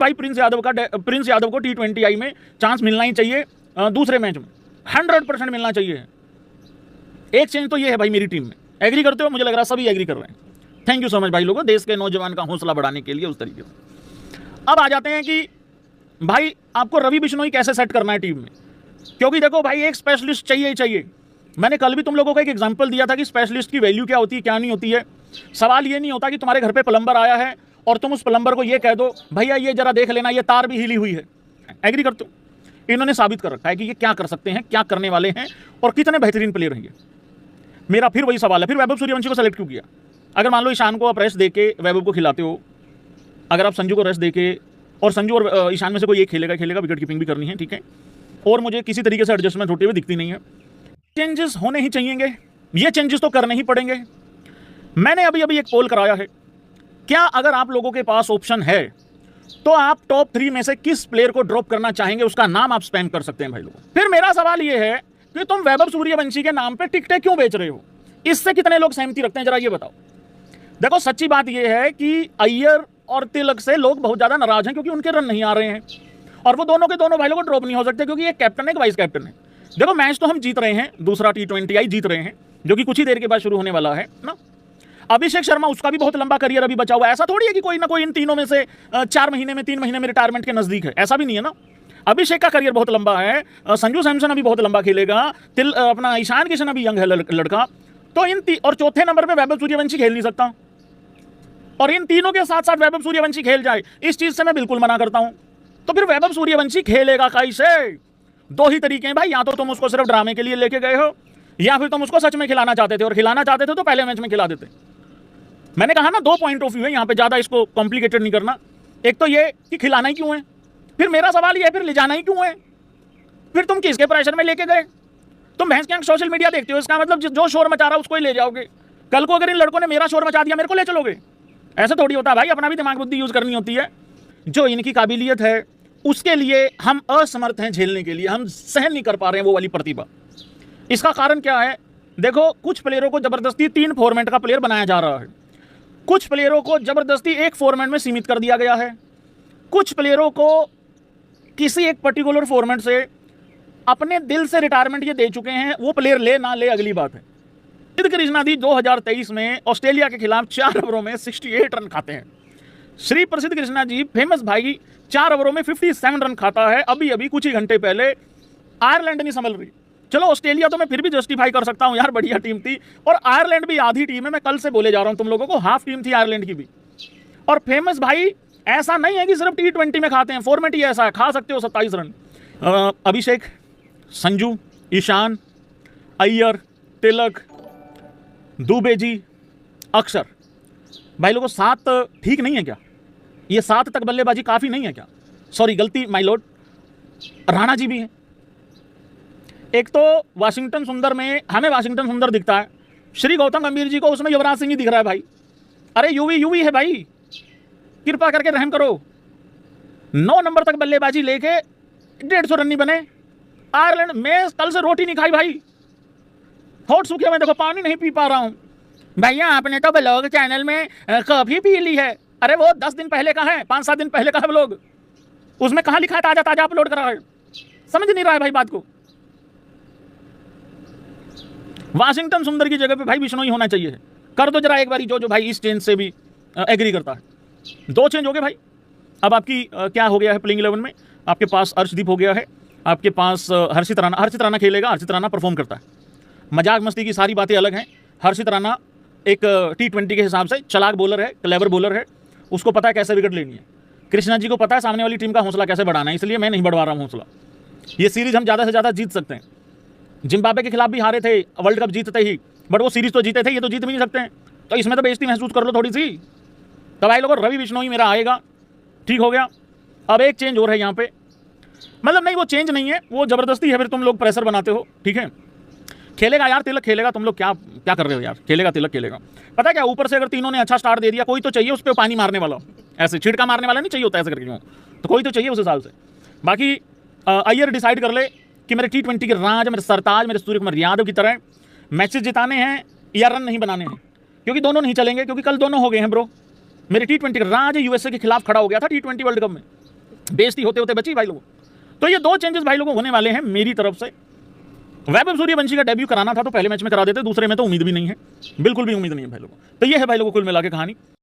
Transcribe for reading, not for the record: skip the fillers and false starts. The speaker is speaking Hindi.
भाई प्रिंस यादव को T20I में चांस मिलना ही चाहिए, दूसरे मैच में 100% मिलना चाहिए। एक चेंज तो ये है भाई मेरी टीम में। एग्री करते हो? मुझे लग रहा है सभी एग्री कर रहे हैं। थैंक यू सो मच भाई लोगों, देश के नौजवान का हौसला बढ़ाने के लिए उस तरीके से। अब आ जाते हैं कि भाई आपको रवि बिश्नोई कैसे सेट करना है टीम में, क्योंकि देखो भाई एक स्पेशलिस्ट चाहिए ही चाहिए। मैंने कल भी तुम लोगों को एक एग्जांपल दिया था कि स्पेशलिस्ट की वैल्यू क्या होती है क्या नहीं होती है। सवाल ये नहीं होता कि तुम्हारे घर पे प्लम्बर आया है और तुम उस प्लम्बर को ये कह दो भैया ये जरा देख लेना ये तार भी हिली हुई है। एग्री करते हो? इन्होंने साबित कर रखा है कि ये क्या कर सकते हैं, क्या करने वाले हैं और कितने बेहतरीन प्लेयर हैं ये। मेरा फिर वही सवाल है, फिर वैभव सूर्यवंशी को सेलेक्ट क्यों किया? अगर मान लो ईशान को आप रेस्ट देके वैभव को खिलाते हो, अगर आप संजू को रेस्ट देके, और संजू और ईशान में से कोई एक खेलेगा, विकेट कीपिंग भी करनी है, ठीक है, और मुझे किसी तरीके से एडजस्टमेंट होते हुए दिखती नहीं है। चेंजेस होने ही चाहिए, ये चेंजेस तो करने ही पड़ेंगे। मैंने अभी अभी एक पोल कराया है, क्या अगर आप लोगों के पास ऑप्शन है तो आप टॉप 3 में से किस प्लेयर को ड्रॉप करना चाहेंगे, उसका नाम आप स्पैम कर सकते हैं भाई लोग। फिर मेरा सवाल ये है कि तुम वैभव सूर्यवंशी के नाम पे टिकटें क्यों बेच रहे हो? इससे कितने लोग सहमति रखते हैं जरा ये बताओ। देखो सच्ची बात यह है कि अय्यर और तिलक से लोग बहुत ज्यादा नाराज हैं क्योंकि उनके रन नहीं आ रहे हैं, और वो दोनों के दोनों भाई लोग ड्रॉप नहीं हो सकते क्योंकि एक कैप्टन है एक वाइस कैप्टन है। देखो मैच तो हम जीत रहे हैं, दूसरा T20I जीत रहे हैं जो कि कुछ ही देर के बाद शुरू होने वाला है ना। अभिषेक शर्मा, उसका भी बहुत लंबा करियर अभी बचा हुआ है। ऐसा थोड़ी है कि कोई ना कोई इन तीनों में से 4 महीने में 3 महीने में रिटायरमेंट के नजदीक है, ऐसा भी नहीं है ना। अभिषेक का करियर बहुत लंबा है, संजू सैमसन अभी बहुत लंबा खेलेगा, अपना ईशान किशन अभी यंग है लड़का, तो और चौथे नंबर पे वैभव सूर्यवंशी खेल नहीं सकता, और इन तीनों के साथ साथ वैभव सूर्यवंशी खेल जाए इस चीज से मैं बिल्कुल मना करता हूं। तो फिर वैभव सूर्यवंशी खेलेगा कैसे? दो ही तरीके हैं भाई, या तो तुम उसको सिर्फ ड्रामे के लिए लेके गए हो, या फिर तुम उसको सच में खिलाना चाहते थे, और खिलाना चाहते थे तो पहले मैच में खिला देते। मैंने कहा ना 2 पॉइंट ऑफ व्यू है यहाँ पे, ज्यादा इसको कॉम्प्लिकेटेड नहीं करना। एक तो ये कि खिलाना ही क्यों है, फिर मेरा सवाल ये है फिर ले जाना ही क्यों है, फिर तुम किसके प्रेशर में लेके गए? तुम भैंस के सोशल मीडिया देखते हो, इसका मतलब जो शोर मचा रहा है उसको ही ले जाओगे। कल को अगर इन लड़कों ने मेरा शोर मचा दिया मेरे को ले चलोगे? ऐसा थोड़ी होता है भाई, अपना भी दिमाग बुद्धि यूज करनी होती है। जो इनकी काबिलियत है उसके लिए हम असमर्थ हैं झेलने के लिए, हम सहन नहीं कर पा रहे हैं वो वाली प्रतिभा। इसका कारण क्या है? देखो कुछ प्लेयरों को जबरदस्ती 3 फॉर्मेट का प्लेयर बनाया जा रहा है, कुछ प्लेयरों को जबरदस्ती एक फॉर्मेट में सीमित कर दिया गया है, कुछ प्लेयरों को किसी एक पर्टिकुलर फॉर्मेट से अपने दिल से रिटायरमेंट ये दे चुके हैं, वो प्लेयर ले ना ले अगली बात है। प्रसिद्ध कृष्णा जी 2023 में ऑस्ट्रेलिया के खिलाफ 4 ओवरों में 68 रन खाते हैं। श्री प्रसिद्ध कृष्णा जी, फेमस भाई, 4 ओवरों में 57 रन खाता है। अभी अभी कुछ ही घंटे पहले आयरलैंड नहीं संभल रही। चलो ऑस्ट्रेलिया तो मैं फिर भी जस्टिफाई कर सकता हूं यार, बढ़िया टीम थी, और आयरलैंड भी आधी टीम है, मैं कल से बोले जा रहा हूं तुम लोगों को, हाफ टीम थी आयरलैंड की भी। और फेमस भाई ऐसा नहीं है कि सिर्फ T20 में खाते हैं, फॉर्मेट ही ऐसा है, खा सकते हो 27 रन। अभिषेक, संजू, ईशान, अय्यर, तिलक, दुबे जी, अक्षर, भाई लोगों 7 ठीक नहीं है क्या? ये 7 तक बल्लेबाजी काफी नहीं है क्या? सॉरी गलती माय लॉर्ड, राणा जी भी हैं। एक तो वाशिंगटन सुंदर में हमें वाशिंगटन सुंदर दिखता है, श्री गौतम गंभीर जी को उसमें युवराज सिंह ही दिख रहा है भाई। अरे यूवी है भाई, कृपा करके रहम करो। 9 नंबर तक बल्लेबाजी लेके 150 रन नहीं बने। आयरलैंड में कल से रोटी नहीं खाई भाई, होठ सूखे हुए, देखो पानी नहीं पी पा रहा हूं। भैया आपने तो ब्लॉग चैनल में कॉफी पी ली है। अरे वो 10 दिन पहले का है, 5-7 दिन पहले का है ब्लॉग, उसमें कहां लिखा है ताजा ताजा अपलोड करा है? समझ नहीं रहा है भाई बात को। वाशिंगटन सुंदर की जगह पे भाई बिश्नोई होना चाहिए। कर दो जरा एक बारी जो भाई इस चेंज से भी एग्री करता है। 2 चेंज हो गए भाई। अब आपकी क्या हो गया है प्लेइंग 11 में? आपके पास अर्शदीप हो गया है, आपके पास हर्षित राणा खेलेगा। हर्षित राणा परफॉर्म करता है, मजाक मस्ती की सारी बातें अलग हैं। हर्षित राणा एक T20 के हिसाब से चलाक बॉलर है, क्लेवर बॉलर है, उसको पता है कैसे विकेट लेनी है। कृष्णा जी को पता है सामने वाली टीम का हौसला कैसे बढ़ाना है, इसलिए मैं नहीं बढ़वा रहा हूँ हौसला। ये सीरीज हम ज़्यादा से ज़्यादा जीत सकते हैं। जिम्बाब्वे के खिलाफ भी हारे थे वर्ल्ड कप जीतते ही, बट वो सीरीज तो जीते थे, ये तो जीत भी नहीं सकते हैं, तो इसमें तो बेइज्जती महसूस कर लो थोड़ी सी। तो भाई लोगों रवि बिश्नोई मेरा आएगा, ठीक हो गया। अब एक चेंज और है यहाँ पे, मतलब नहीं वो चेंज नहीं है, वो जबरदस्ती है, फिर तुम लोग प्रेशर बनाते हो, ठीक है। खेलेगा यार तिलक खेलेगा, तुम लोग क्या कर रहे हो यार? खेलेगा तिलक खेलेगा। पता है क्या, ऊपर से अगर तीनों ने अच्छा स्टार्ट दे दिया, कोई तो चाहिए उस पर पानी मारने वाला, ऐसे छिड़का मारने वाला नहीं चाहिए होता ऐसे करके क्यों, तो कोई तो चाहिए उस हिसाब से। बाकी अय्यर डिसाइड कर ले कि मेरे T20 के राज, मेरे सरताज, मेरे सूर्य कुमार यादव की तरह मैचेस जिताने हैं या रन नहीं बनाने हैं, क्योंकि दोनों नहीं चलेंगे, क्योंकि कल दोनों हो गए हैं ब्रो। मेरे T20 का राज USA के खिलाफ खड़ा हो गया था T20 वर्ल्ड कप में, बेइज्जती होते होते बची भाई लोगों। तो ये 2 चेंजेस भाई लोगों होने वाले हैं मेरी तरफ से। वैभव सूर्यवंशी का डेब्यू कराना था तो पहले मैच में करा देते, दूसरे में तो उम्मीद भी नहीं है, बिल्कुल भी उम्मीद नहीं है भाई लोगों। तो ये है भाई लोगों कुल मिला के कहानी।